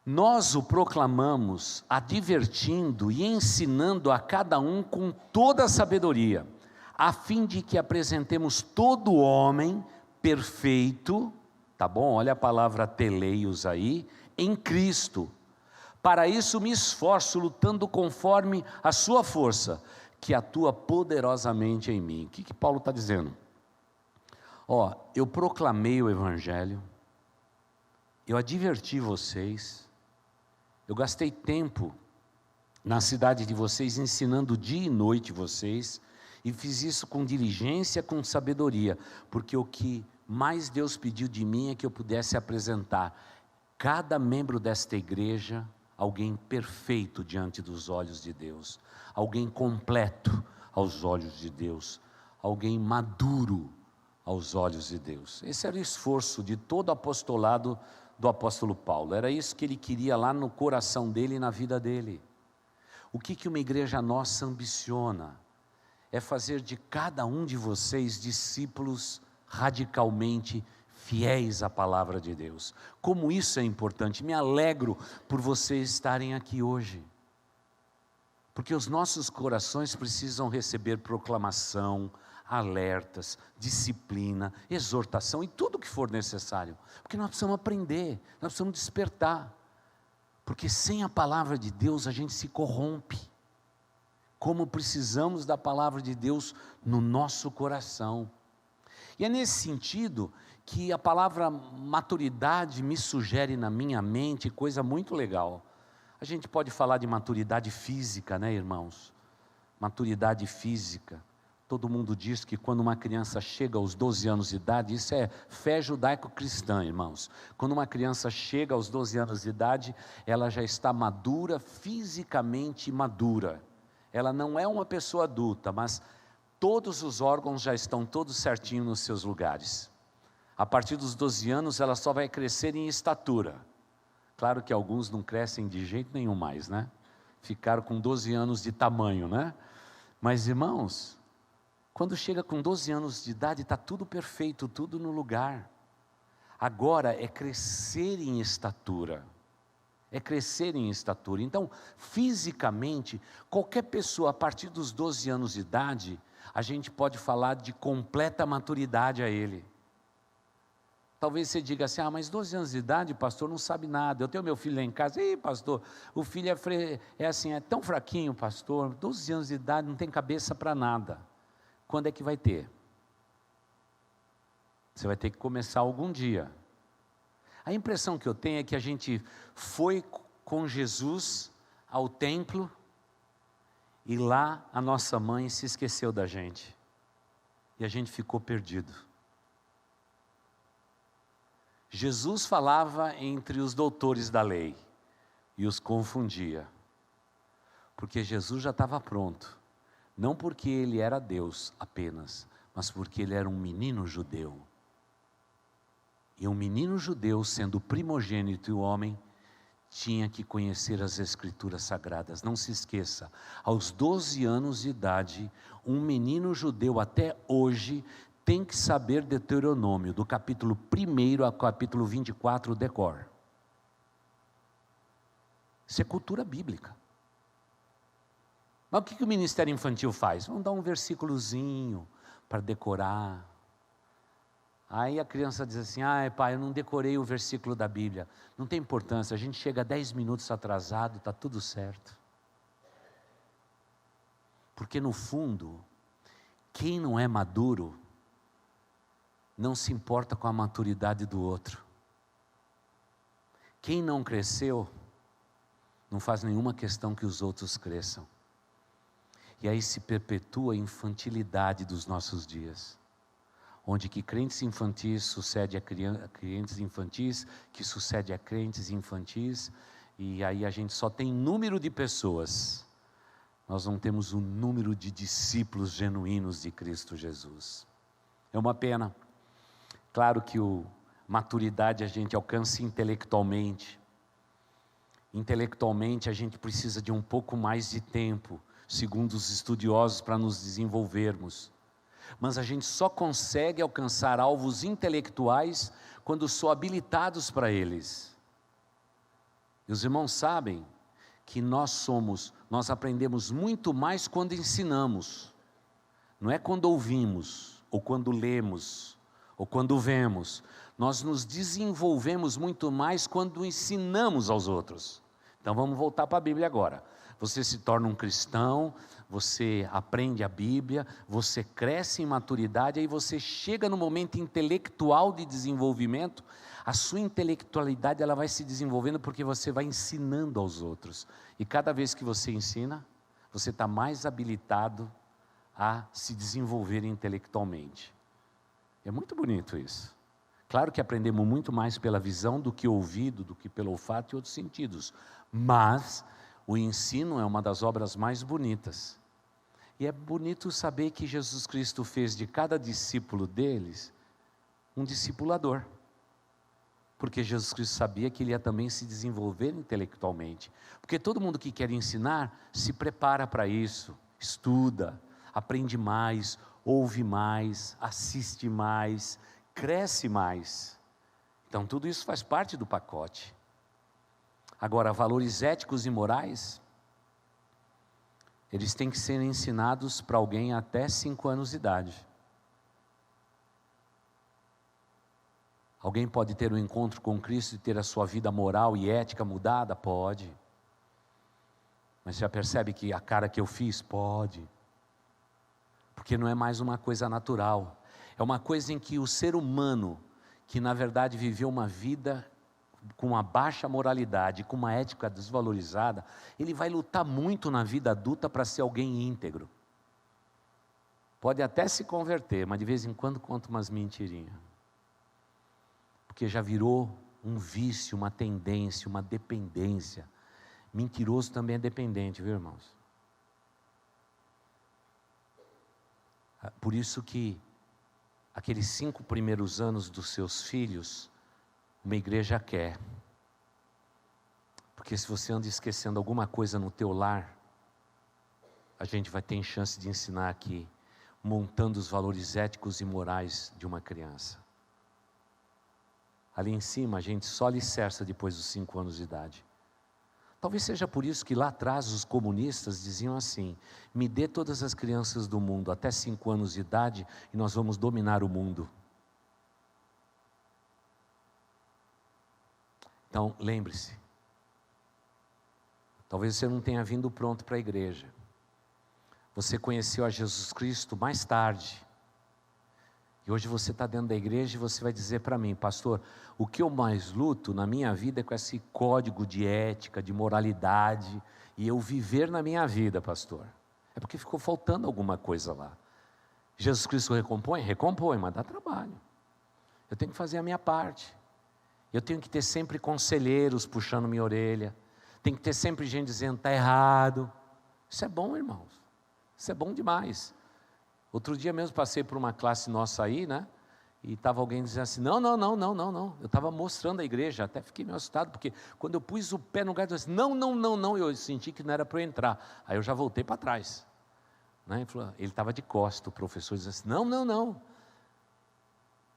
Nós o proclamamos, advertindo e ensinando a cada um com toda a sabedoria, a fim de que apresentemos todo homem perfeito, tá bom? Olha a palavra teleios aí, em Cristo. Para isso me esforço, lutando conforme a sua força, que atua poderosamente em mim. O que Paulo está dizendo? Eu proclamei o Evangelho, eu adverti vocês, eu gastei tempo na cidade de vocês, ensinando dia e noite vocês, e fiz isso com diligência, com sabedoria, porque o que mais Deus pediu de mim é que eu pudesse apresentar cada membro desta igreja, alguém perfeito diante dos olhos de Deus, alguém completo aos olhos de Deus, alguém maduro aos olhos de Deus. Esse era o esforço de todo o apostolado do apóstolo Paulo, era isso que ele queria lá no coração dele e na vida dele. O que uma igreja nossa ambiciona? É fazer de cada um de vocês discípulos radicalmente fiéis à palavra de Deus. Como isso é importante, me alegro por vocês estarem aqui hoje, porque os nossos corações precisam receber proclamação, alertas, disciplina, exortação e tudo o que for necessário, porque nós precisamos aprender, nós precisamos despertar, porque sem a palavra de Deus a gente se corrompe. Como precisamos da palavra de Deus no nosso coração. E é nesse sentido que a palavra maturidade me sugere na minha mente coisa muito legal. A gente pode falar de maturidade física, né, irmãos? Maturidade física. Todo mundo diz que quando uma criança chega aos 12 anos de idade, isso é fé judaico-cristã, irmãos. Quando uma criança chega aos 12 anos de idade, ela já está madura, fisicamente madura. Ela não é uma pessoa adulta, mas todos os órgãos já estão todos certinhos nos seus lugares. A partir dos 12 anos, ela só vai crescer em estatura. Claro que alguns não crescem de jeito nenhum mais, né? Ficaram com 12 anos de tamanho, né? Mas, irmãos, quando chega com 12 anos de idade, está tudo perfeito, tudo no lugar. Agora é crescer em estatura. É crescer em estatura. Então, fisicamente, qualquer pessoa a partir dos 12 anos de idade, a gente pode falar de completa maturidade a ele. Talvez você diga assim, mas 12 anos de idade, pastor, não sabe nada. Eu tenho meu filho lá em casa, pastor, o filho é tão fraquinho, pastor, 12 anos de idade, não tem cabeça para nada. Quando é que vai ter? Você vai ter que começar algum dia. A impressão que eu tenho é que a gente foi com Jesus ao templo e lá a nossa mãe se esqueceu da gente. E a gente ficou perdido. Jesus falava entre os doutores da lei e os confundia. Porque Jesus já estava pronto. Não porque ele era Deus apenas, mas porque ele era um menino judeu. E um menino judeu, sendo primogênito e o homem, tinha que conhecer as Escrituras Sagradas. Não se esqueça, aos 12 anos de idade, um menino judeu até hoje tem que saber Deuteronômio, do capítulo 1 ao capítulo 24, decor. Isso é cultura bíblica. Mas o que o Ministério Infantil faz? Vamos dar um versículozinho para decorar. Aí a criança diz assim, pai, eu não decorei o versículo da Bíblia. Não tem importância, a gente chega 10 minutos atrasado, está tudo certo. Porque no fundo, quem não é maduro, não se importa com a maturidade do outro. Quem não cresceu, não faz nenhuma questão que os outros cresçam. E aí se perpetua a infantilidade dos nossos dias. Onde que crentes infantis sucede a crentes infantis, que sucede a crentes infantis, e aí a gente só tem número de pessoas, nós não temos um número de discípulos genuínos de Cristo Jesus. É uma pena. Claro que maturidade a gente alcança intelectualmente. Intelectualmente a gente precisa de um pouco mais de tempo, segundo os estudiosos, para nos desenvolvermos. Mas a gente só consegue alcançar alvos intelectuais quando são habilitados para eles. E os irmãos sabem que nós aprendemos muito mais quando ensinamos. Não é quando ouvimos, ou quando lemos, ou quando vemos. Nós nos desenvolvemos muito mais quando ensinamos aos outros. Então vamos voltar para a Bíblia agora. Você se torna um cristão, você aprende a Bíblia, você cresce em maturidade, aí você chega no momento intelectual de desenvolvimento, a sua intelectualidade ela vai se desenvolvendo porque você vai ensinando aos outros. E cada vez que você ensina, você está mais habilitado a se desenvolver intelectualmente. É muito bonito isso. Claro que aprendemos muito mais pela visão do que ouvido, do que pelo olfato e outros sentidos, mas o ensino é uma das obras mais bonitas. E é bonito saber que Jesus Cristo fez de cada discípulo deles um discipulador. Porque Jesus Cristo sabia que ele ia também se desenvolver intelectualmente. Porque todo mundo que quer ensinar se prepara para isso, estuda, aprende mais, ouve mais, assiste mais, cresce mais. Então tudo isso faz parte do pacote. Agora, valores éticos e morais, eles têm que ser ensinados para alguém até 5 anos de idade. Alguém pode ter um encontro com Cristo e ter a sua vida moral e ética mudada? Pode. Mas já percebe que a cara que eu fiz? Pode. Porque não é mais uma coisa natural. É uma coisa em que o ser humano, que na verdade viveu uma vida com uma baixa moralidade, com uma ética desvalorizada, ele vai lutar muito na vida adulta para ser alguém íntegro. Pode até se converter, mas de vez em quando conta umas mentirinhas. Porque já virou um vício, uma tendência, uma dependência. Mentiroso também é dependente, viu, irmãos? Por isso que aqueles 5 primeiros anos dos seus filhos, uma igreja quer. Porque se você anda esquecendo alguma coisa no teu lar, a gente vai ter chance de ensinar aqui, montando os valores éticos e morais de uma criança. Ali em cima a gente só alicerça depois dos 5 anos de idade. Talvez seja por isso que lá atrás os comunistas diziam assim: me dê todas as crianças do mundo até 5 anos de idade e nós vamos dominar o mundo. Então lembre-se, talvez você não tenha vindo pronto para a igreja. Você conheceu a Jesus Cristo mais tarde. E hoje você está dentro da igreja e você vai dizer para mim: pastor, o que eu mais luto na minha vida é com esse código de ética, de moralidade, e eu viver na minha vida, pastor. É porque ficou faltando alguma coisa lá. Jesus Cristo recompõe? Recompõe, mas dá trabalho. Eu tenho que fazer a minha parte. Eu tenho que ter sempre conselheiros puxando minha orelha. Tem que ter sempre gente dizendo: está errado. Isso é bom, irmãos. Isso é bom demais. Outro dia mesmo passei por uma classe nossa aí, né? E estava alguém dizendo assim: não. Eu estava mostrando a igreja, até fiquei meio assustado, porque quando eu pus o pé no lugar, eu disse: não, eu senti que não era para eu entrar. Aí eu já voltei para trás. Né? Ele estava de costas, o professor dizia assim: não.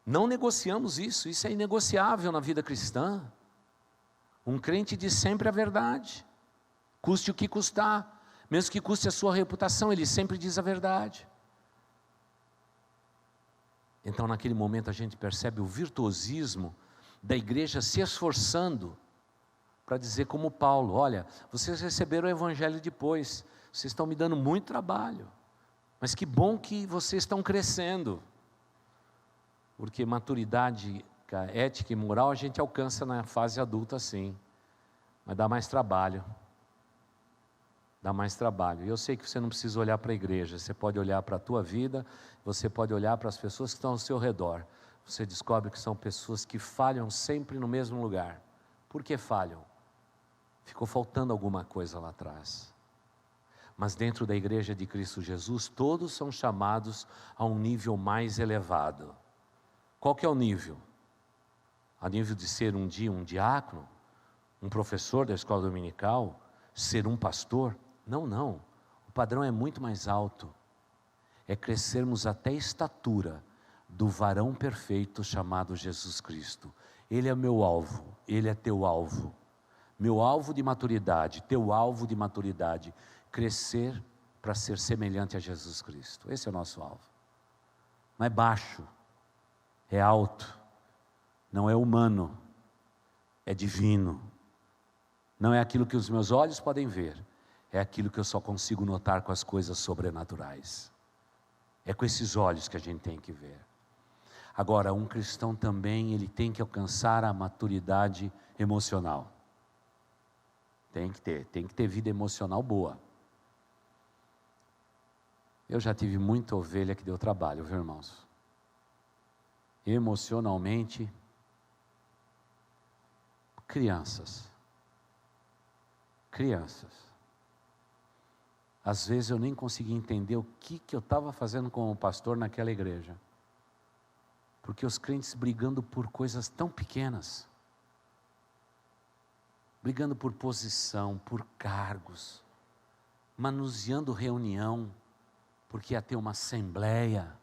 Não negociamos isso é inegociável na vida cristã. Um crente diz sempre a verdade, custe o que custar, mesmo que custe a sua reputação, ele sempre diz a verdade. Então naquele momento a gente percebe o virtuosismo da igreja se esforçando para dizer como Paulo: olha, vocês receberam o evangelho depois, vocês estão me dando muito trabalho, mas que bom que vocês estão crescendo, porque maturidade ética e moral a gente alcança na fase adulta sim, mas dá mais trabalho. E eu sei que você não precisa olhar para a igreja, você pode olhar para a tua vida, você pode olhar para as pessoas que estão ao seu redor. Você descobre que são pessoas que falham sempre no mesmo lugar. Por que falham? Ficou faltando alguma coisa lá atrás. Mas dentro da igreja de Cristo Jesus, todos são chamados a um nível mais elevado. Qual que é o nível? A nível de ser um dia um diácono, um professor da escola dominical, ser um pastor? Não, o padrão é muito mais alto, é crescermos até a estatura do varão perfeito chamado Jesus Cristo. Ele é meu alvo, ele é teu alvo, meu alvo de maturidade, teu alvo de maturidade, crescer para ser semelhante a Jesus Cristo, esse é o nosso alvo. Não é baixo, é alto, não é humano, é divino, não é aquilo que os meus olhos podem ver, é aquilo que eu só consigo notar com as coisas sobrenaturais. É com esses olhos que a gente tem que ver. Agora, um cristão também, ele tem que alcançar a maturidade emocional. Tem que ter vida emocional boa. Eu já tive muita ovelha que deu trabalho, viu, irmãos? Emocionalmente, crianças. Às vezes eu nem conseguia entender o que eu estava fazendo como pastor naquela igreja. Porque os crentes brigando por coisas tão pequenas. Brigando por posição, por cargos. Manuseando reunião, porque ia ter uma assembleia.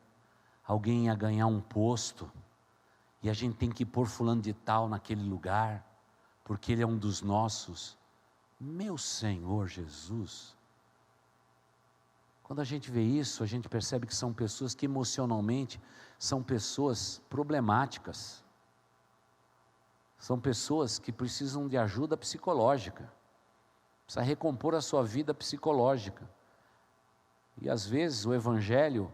Alguém ia ganhar um posto. E a gente tem que pôr fulano de tal naquele lugar, porque ele é um dos nossos. Meu Senhor Jesus. Quando a gente vê isso, a gente percebe que são pessoas que emocionalmente são pessoas problemáticas. São pessoas que precisam de ajuda psicológica. Precisa recompor a sua vida psicológica. E às vezes o evangelho,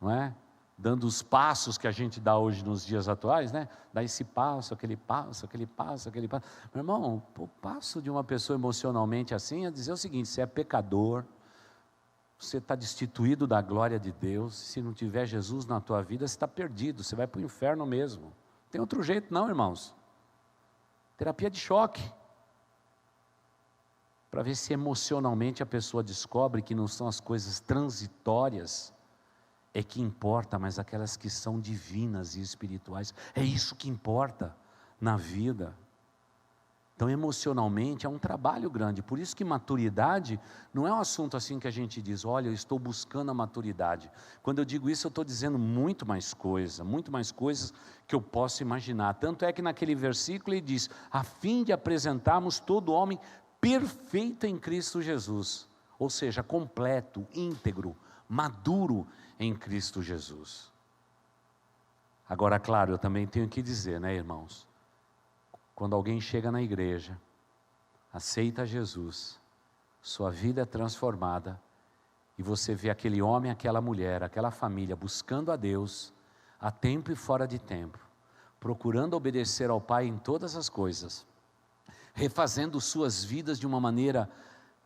não é? Dando os passos que a gente dá hoje nos dias atuais, né? Dá esse passo, aquele passo, aquele passo, aquele passo. Meu irmão, o passo de uma pessoa emocionalmente assim é dizer o seguinte: você é pecador, você está destituído da glória de Deus, se não tiver Jesus na tua vida, você está perdido, você vai para o inferno mesmo. Não tem outro jeito não, irmãos. Terapia de choque. Para ver se emocionalmente a pessoa descobre que não são as coisas transitórias é que importa, mas aquelas que são divinas e espirituais, é isso que importa na vida. Então emocionalmente é um trabalho grande, por isso que maturidade não é um assunto assim que a gente diz: olha, eu estou buscando a maturidade. Quando eu digo isso eu estou dizendo muito mais coisas que eu posso imaginar. Tanto é que naquele versículo ele diz: a fim de apresentarmos todo homem perfeito em Cristo Jesus, ou seja, completo, íntegro, maduro em Cristo Jesus. Agora, claro, eu também tenho que dizer, né, irmãos, quando alguém chega na igreja, aceita Jesus, sua vida é transformada, e você vê aquele homem, aquela mulher, aquela família buscando a Deus, a tempo e fora de tempo, procurando obedecer ao Pai em todas as coisas, refazendo suas vidas de uma maneira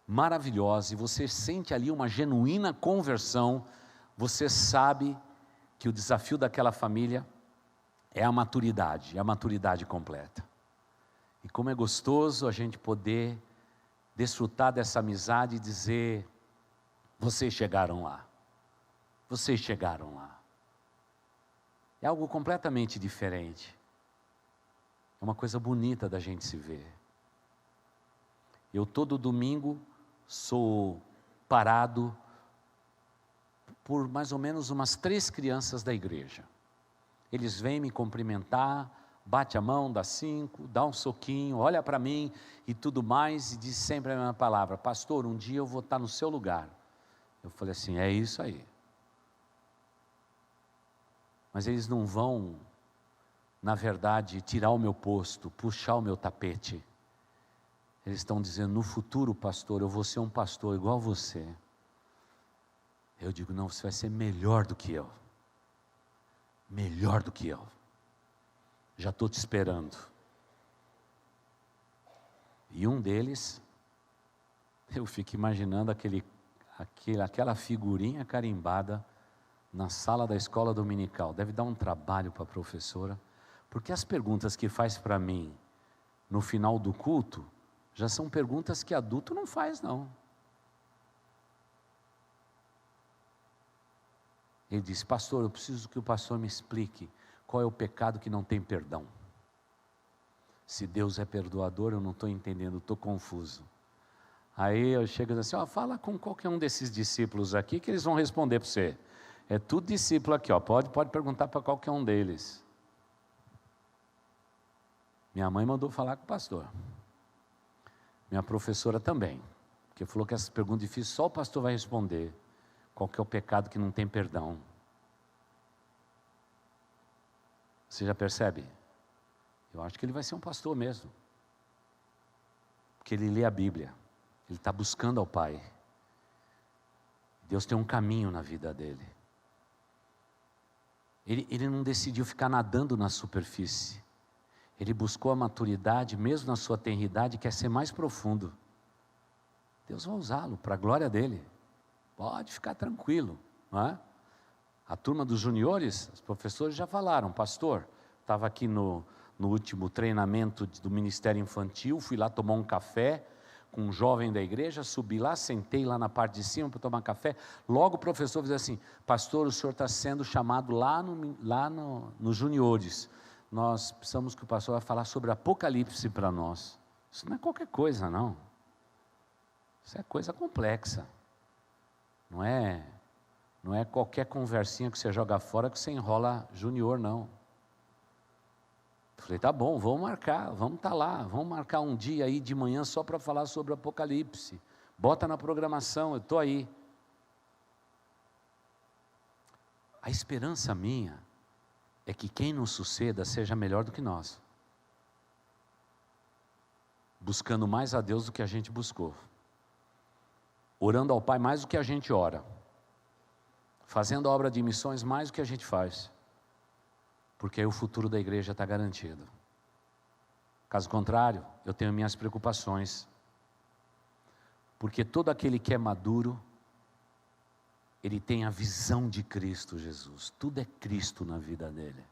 maravilhosa, e você sente ali uma genuína conversão, você sabe que o desafio daquela família é a maturidade completa. E como é gostoso a gente poder desfrutar dessa amizade e dizer: vocês chegaram lá, vocês chegaram lá. É algo completamente diferente, é uma coisa bonita da gente se ver. Eu todo domingo sou parado por mais ou menos umas 3 crianças da igreja. Eles vêm me cumprimentar, bate a mão, dá 5, dá um soquinho, olha para mim e tudo mais, e diz sempre a mesma palavra: pastor, um dia eu vou estar no seu lugar. Eu falei assim: é isso aí. Mas eles não vão, na verdade, tirar o meu posto, puxar o meu tapete. Eles estão dizendo: no futuro, pastor, eu vou ser um pastor igual você. Eu digo: não, você vai ser melhor do que eu. Melhor do que eu. Já estou te esperando. E um deles, eu fico imaginando aquela figurinha carimbada na sala da escola dominical. Deve dar um trabalho para a professora, porque as perguntas que faz para mim no final do culto já são perguntas que adulto não faz, não. Ele disse: pastor, eu preciso que o pastor me explique qual é o pecado que não tem perdão. Se Deus é perdoador, eu não estou entendendo, estou confuso. Aí eu chego e digo assim: fala com qualquer um desses discípulos aqui que eles vão responder para você. É tudo discípulo aqui, pode perguntar para qualquer um deles. Minha mãe mandou falar com o pastor. Minha professora também, porque falou que essas perguntas difíceis só o pastor vai responder. Qual que é o pecado que não tem perdão? Você já percebe? Eu acho que ele vai ser um pastor mesmo, porque ele lê a Bíblia, ele está buscando ao Pai. Deus tem um caminho na vida dele. Ele não decidiu ficar nadando na superfície. Ele buscou a maturidade, mesmo na sua tenridade, quer ser mais profundo. Deus vai usá-lo para a glória dele. Pode ficar tranquilo, não é? A turma dos juniores, os professores já falaram: pastor, estava aqui no último treinamento do Ministério Infantil, fui lá tomar um café com um jovem da igreja, subi lá, sentei lá na parte de cima para tomar café. Logo o professor disse assim: pastor, o senhor está sendo chamado lá nos juniores. Nós precisamos que o pastor vai falar sobre Apocalipse para nós. Isso não é qualquer coisa, não. Isso é coisa complexa. Não é qualquer conversinha que você joga fora que você enrola junior, não. Eu falei: tá bom, vamos marcar, vamos estar lá, vamos marcar um dia aí de manhã só para falar sobre Apocalipse. Bota na programação, eu estou aí. A esperança minha é que quem nos suceda seja melhor do que nós, buscando mais a Deus do que a gente buscou, orando ao Pai mais do que a gente ora, fazendo a obra de missões mais do que a gente faz, porque aí o futuro da igreja está garantido. Caso contrário, eu tenho minhas preocupações, porque todo aquele que é maduro, ele tem a visão de Cristo Jesus. Tudo é Cristo na vida dele.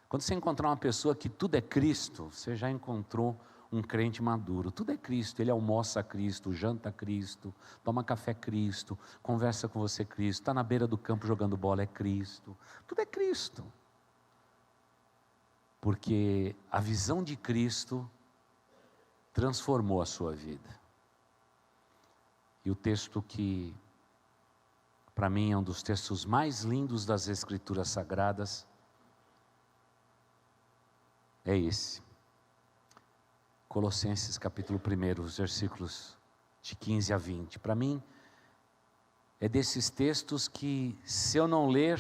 Quando você encontrar uma pessoa que tudo é Cristo, você já encontrou um crente maduro. Tudo é Cristo. Ele almoça Cristo, janta Cristo, toma café Cristo, conversa com você Cristo, está na beira do campo jogando bola, é Cristo. Tudo é Cristo. Porque a visão de Cristo transformou a sua vida. E o texto que para mim é um dos textos mais lindos das Escrituras Sagradas é esse. Colossenses capítulo 1, os versículos de 15 a 20. Para mim, é desses textos que, se eu não ler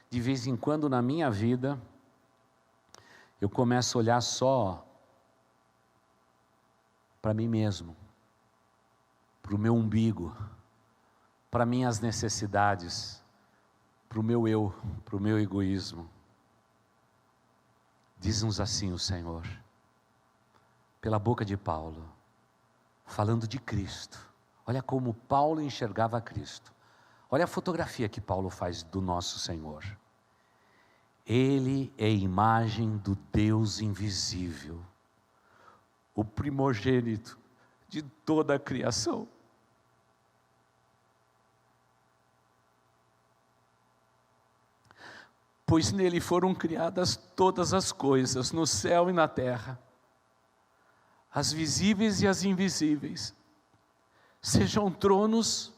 de vez em quando na minha vida, eu começo a olhar só para mim mesmo, para o meu umbigo, para minhas necessidades, para o meu eu, para o meu egoísmo. Diz-nos assim o Senhor, pela boca de Paulo, falando de Cristo. Olha como Paulo enxergava Cristo. Olha a fotografia que Paulo faz do nosso Senhor. Ele é a imagem do Deus invisível, o primogênito de toda a criação. Pois nele foram criadas todas as coisas, no céu e na terra, as visíveis e as invisíveis, sejam tronos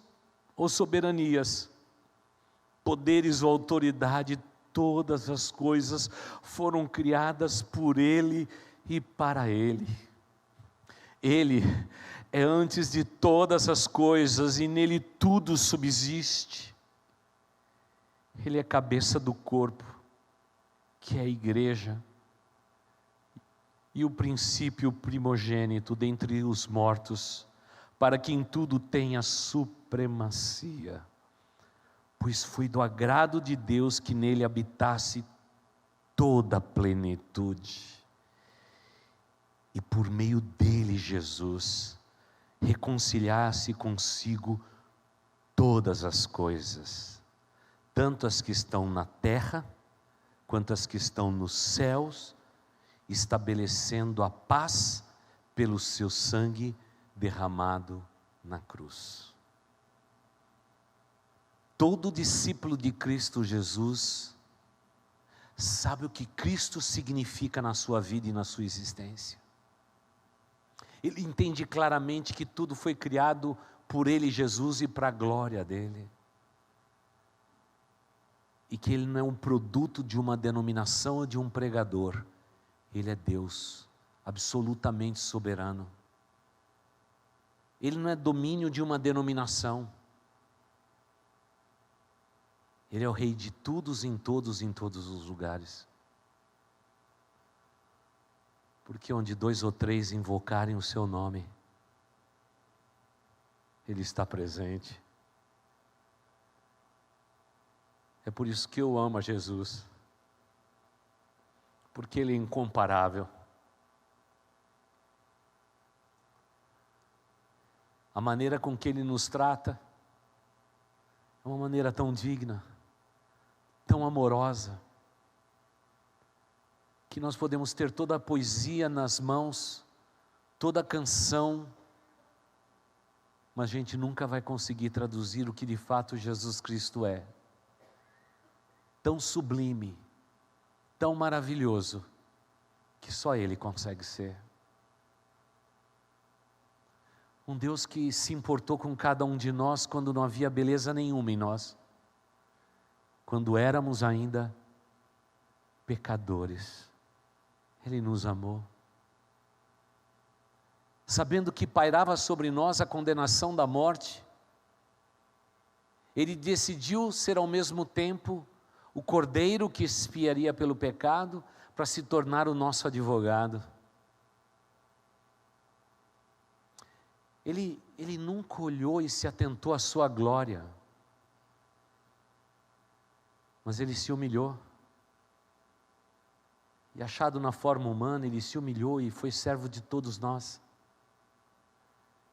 ou soberanias, poderes ou autoridade, todas as coisas foram criadas por Ele e para Ele. Ele é antes de todas as coisas e nele tudo subsiste. Ele é cabeça do corpo, que é a igreja, e o princípio primogênito dentre os mortos, para que em tudo tenha supremacia. Pois foi do agrado de Deus que nele habitasse toda a plenitude. E por meio dele, Jesus, reconciliasse consigo todas as coisas, tanto as que estão na terra, quanto as que estão nos céus, estabelecendo a paz pelo seu sangue derramado na cruz. Todo discípulo de Cristo Jesus sabe o que Cristo significa na sua vida e na sua existência. Ele entende claramente que tudo foi criado por Ele, Jesus, e para a glória dEle. E que Ele não é um produto de uma denominação ou de um pregador. Ele é Deus, absolutamente soberano. Ele não é domínio de uma denominação. Ele é o Rei de todos, em todos os lugares. Porque onde 2 ou 3 invocarem o seu nome, Ele está presente. É por isso que eu amo a Jesus. Porque Ele é incomparável. A maneira com que Ele nos trata é uma maneira tão digna, tão amorosa, que nós podemos ter toda a poesia nas mãos, toda a canção, mas a gente nunca vai conseguir traduzir o que de fato Jesus Cristo é. Tão sublime, tão maravilhoso, que só Ele consegue ser. Um Deus que se importou com cada um de nós quando não havia beleza nenhuma em nós, quando éramos ainda pecadores. Ele nos amou. Sabendo que pairava sobre nós a condenação da morte, Ele decidiu ser ao mesmo tempo o cordeiro que expiaria pelo pecado, para se tornar o nosso advogado. Ele nunca olhou e se atentou à sua glória, mas Ele se humilhou. E achado na forma humana, Ele se humilhou e foi servo de todos nós.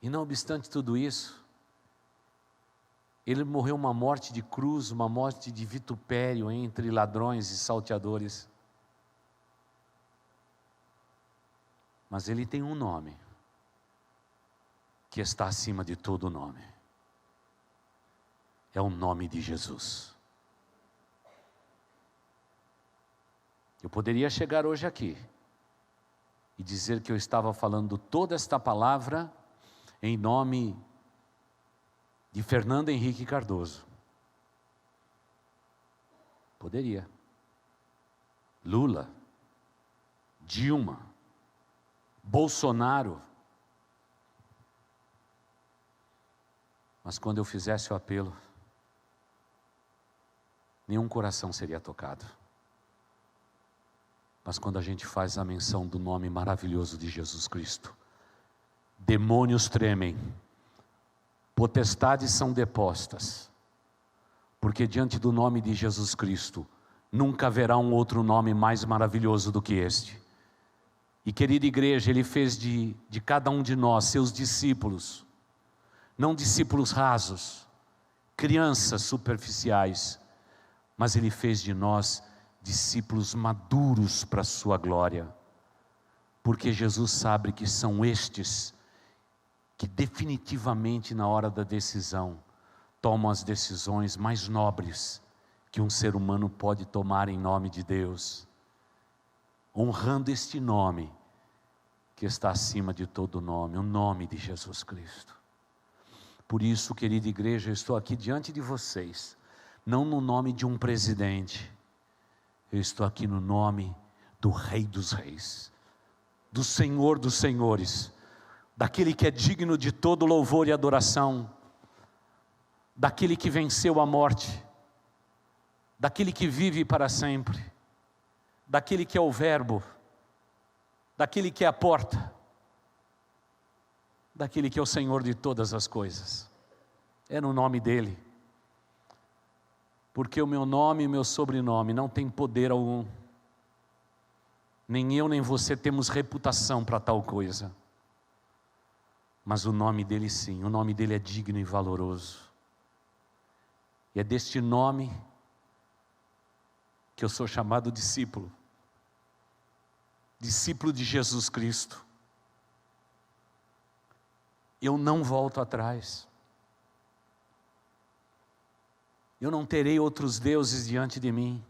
E não obstante tudo isso, Ele morreu uma morte de cruz, uma morte de vitupério entre ladrões e salteadores. Mas Ele tem um nome, que está acima de todo nome. É o nome de Jesus. Eu poderia chegar hoje aqui e dizer que eu estava falando toda esta palavra em nome de Fernando Henrique Cardoso. Poderia. Lula, Dilma, Bolsonaro. Mas quando eu fizesse o apelo, nenhum coração seria tocado. Mas quando a gente faz a menção do nome maravilhoso de Jesus Cristo, demônios tremem, potestades são depostas, porque diante do nome de Jesus Cristo, nunca haverá um outro nome mais maravilhoso do que este. E querida igreja, Ele fez de cada um de nós, seus discípulos, não discípulos rasos, crianças superficiais, mas Ele fez de nós discípulos maduros para a sua glória, porque Jesus sabe que são estes que definitivamente na hora da decisão tomam as decisões mais nobres que um ser humano pode tomar em nome de Deus, honrando este nome que está acima de todo nome, o nome de Jesus Cristo. Por isso, querida igreja, eu estou aqui diante de vocês, não no nome de um presidente, eu estou aqui no nome do Rei dos Reis, do Senhor dos Senhores, daquele que é digno de todo louvor e adoração, daquele que venceu a morte, daquele que vive para sempre, daquele que é o Verbo, daquele que é a porta, daquele que é o Senhor de todas as coisas. É no nome dEle, porque o meu nome e o meu sobrenome não tem poder algum, nem eu nem você temos reputação para tal coisa, mas o nome dEle sim, o nome dEle é digno e valoroso, e é deste nome que eu sou chamado discípulo de Jesus Cristo. Eu não volto atrás, eu não terei outros deuses diante de mim,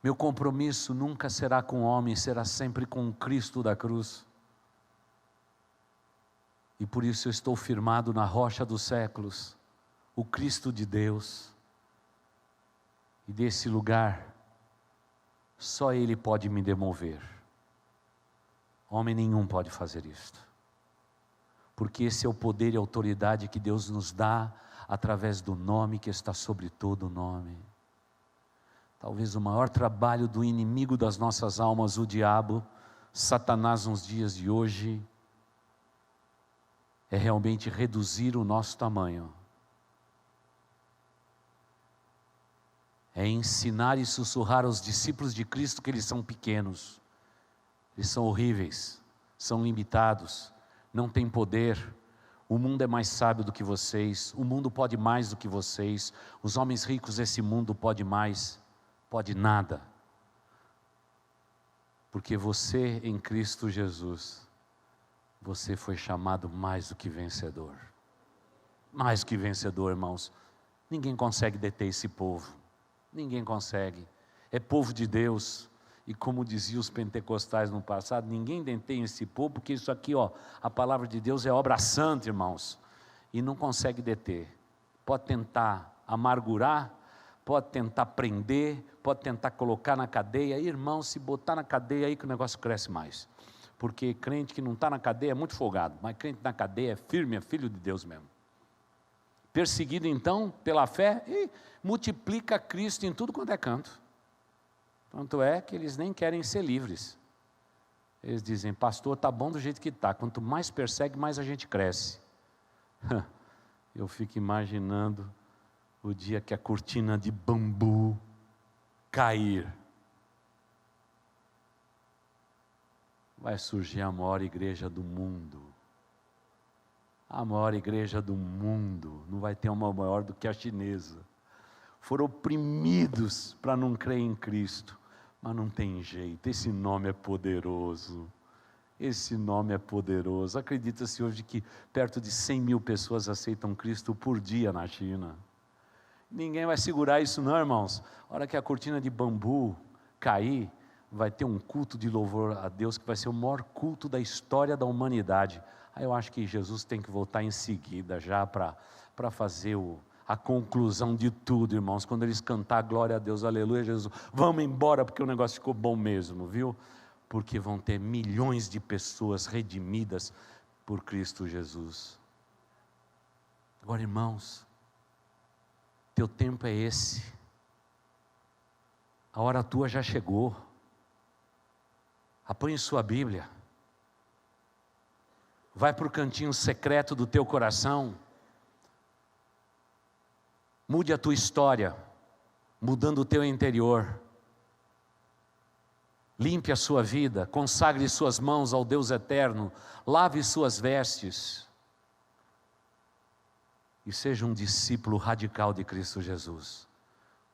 meu compromisso nunca será com o homem, será sempre com o Cristo da cruz, e por isso eu estou firmado na rocha dos séculos, o Cristo de Deus, e desse lugar, só Ele pode me demover, homem nenhum pode fazer isto, porque esse é o poder e autoridade que Deus nos dá, através do nome que está sobre todo nome. Talvez o maior trabalho do inimigo das nossas almas, o diabo, Satanás nos dias de hoje, é realmente reduzir o nosso tamanho, é ensinar e sussurrar aos discípulos de Cristo que eles são pequenos, eles são horríveis, são limitados, não têm poder, o mundo é mais sábio do que vocês, o mundo pode mais do que vocês, os homens ricos desse mundo podem mais, pode nada, porque você em Cristo Jesus, você foi chamado mais do que vencedor, irmãos, ninguém consegue deter esse povo, ninguém consegue, é povo de Deus, e como diziam os pentecostais no passado, ninguém detém esse povo, porque isso aqui, a palavra de Deus é obra santa, irmãos, e não consegue deter, pode tentar amargurar, pode tentar prender, pode tentar colocar na cadeia, irmão, se botar na cadeia aí que o negócio cresce mais, porque crente que não está na cadeia é muito folgado, mas crente na cadeia é firme, é filho de Deus mesmo, perseguido então pela fé, e multiplica Cristo em tudo quanto é canto. Tanto é que eles nem querem ser livres. Eles dizem, pastor, está bom do jeito que está. Quanto mais persegue, mais a gente cresce. Eu fico imaginando o dia que a cortina de bambu cair. Vai surgir a maior igreja do mundo. A maior igreja do mundo. Não vai ter uma maior do que a chinesa. Foram oprimidos para não crer em Cristo. Mas não tem jeito, esse nome é poderoso, esse nome é poderoso, acredita-se hoje que perto de 100 mil pessoas aceitam Cristo por dia na China, ninguém vai segurar isso não, irmãos, a hora que a cortina de bambu cair, vai ter um culto de louvor a Deus, que vai ser o maior culto da história da humanidade, aí eu acho que Jesus tem que voltar em seguida, já para fazer a conclusão de tudo, irmãos, quando eles cantar glória a Deus, aleluia, Jesus, vamos embora porque o negócio ficou bom mesmo, viu? Porque vão ter milhões de pessoas redimidas por Cristo Jesus. Agora, irmãos, teu tempo é esse, a hora tua já chegou, apanhe sua Bíblia, vai para o cantinho secreto do teu coração, Mude a tua história, mudando o teu interior. Limpe a sua vida, consagre suas mãos ao Deus eterno, lave suas vestes e seja um discípulo radical de Cristo Jesus,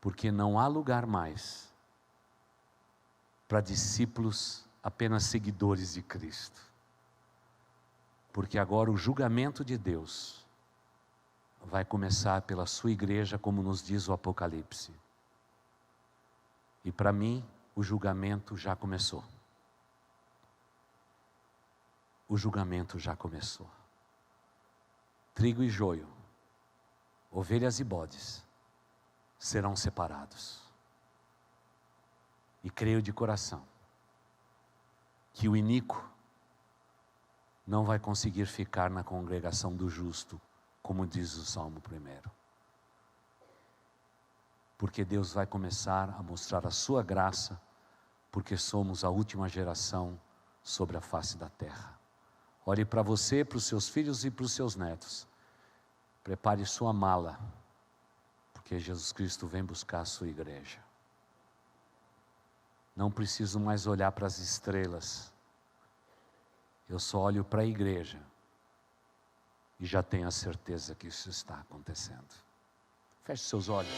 porque não há lugar mais para discípulos apenas seguidores de Cristo, porque agora o julgamento de Deus vai começar pela sua igreja, como nos diz o Apocalipse. E para mim, o julgamento já começou. O julgamento já começou. Trigo e joio, ovelhas e bodes serão separados. E creio de coração que o iníquo não vai conseguir ficar na congregação do justo, como diz o Salmo 1. Porque Deus vai começar a mostrar a sua graça, porque somos a última geração sobre a face da terra. Olhe para você, para os seus filhos e para os seus netos. Prepare sua mala, porque Jesus Cristo vem buscar a sua igreja. Não preciso mais olhar para as estrelas. Eu só olho para a igreja e já tenho a certeza que isso está acontecendo. Feche seus olhos.